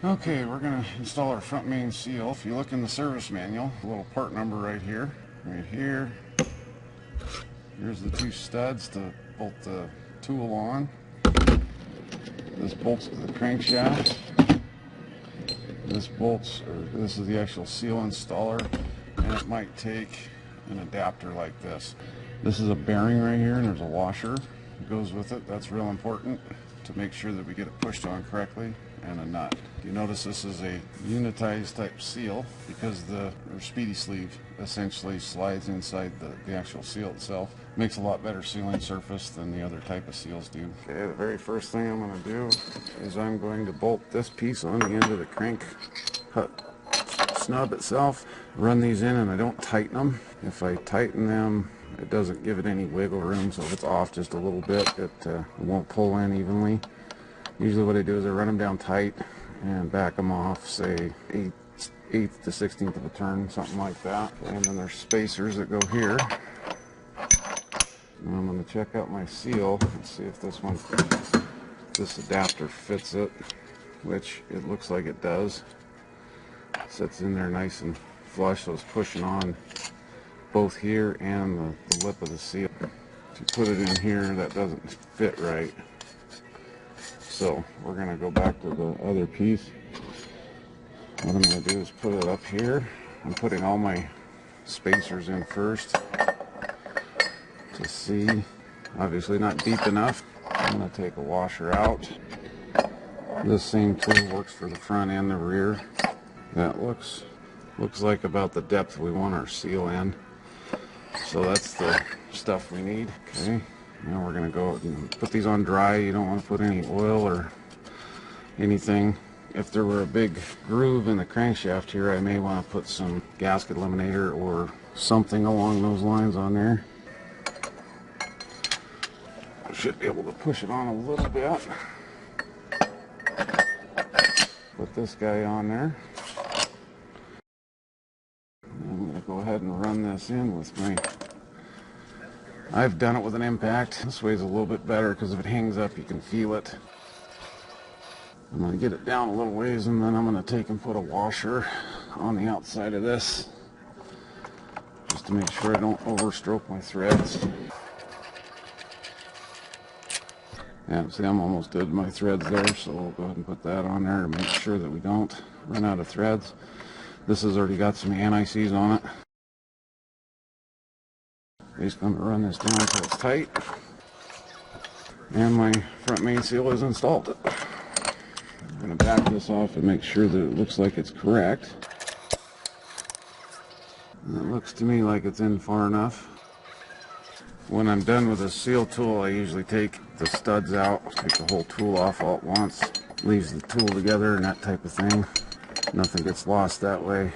Okay, we're going to install our front main seal. If you look in the service manual, a little part number right here. Here's the two studs to bolt the tool on. This bolts to the crankshaft. This is the actual seal installer, and it might take an adapter like this. This is a bearing right here, and there's a washer that goes with it. That's real important to make sure that we get it pushed on correctly, and a nut. You notice this is a unitized type seal because the speedy sleeve essentially slides inside the actual seal itself. Makes a lot better sealing surface than the other type of seals do. Okay, the very first thing I'm going to do is I'm going to bolt this piece on the end of the crank snub itself. Run these in, and I don't tighten them. If I tighten them, it doesn't give it any wiggle room, so if it's off just a little bit, it won't pull in evenly. Usually what I do is I run them down tight and back them off, say 1/8 to 1/16 of a turn, something like that. And then there's spacers that go here. Now I'm going to check out my seal and see if this adapter fits it, which it looks like it does. It sits in there nice and flush, so it's pushing on both here and the lip of the seal. If you put it in here, that doesn't fit right. So we're going to go back to the other piece. What I'm going to do is put it up here. I'm putting all my spacers in first to see. Obviously not deep enough. I'm going to take a washer out. This same tool works for the front and the rear. That looks like about the depth we want our seal in. So that's the stuff we need. Okay. Now we're going to go and put these on dry. You don't want to put any oil or anything. If there were a big groove in the crankshaft here, I may want to put some gasket eliminator or something along those lines on there. I should be able to push it on a little bit. Put this guy on there. I'm going to go ahead and run this in with my... I've done it with an impact. This way is a little bit better because if it hangs up, you can feel it. I'm going to get it down a little ways, and then I'm going to take and put a washer on the outside of this just to make sure I don't overstroke my threads. Yeah, see, I'm almost done my threads there, so we'll go ahead and put that on there to make sure that we don't run out of threads. This has already got some anti-seize on it. Just going to run this down until it's tight, and my front main seal is installed. I'm going to back this off and make sure that it looks like it's correct. And it looks to me like it's in far enough. When I'm done with the seal tool, I usually take the studs out, take the whole tool off all at once, leaves the tool together and that type of thing. Nothing gets lost that way.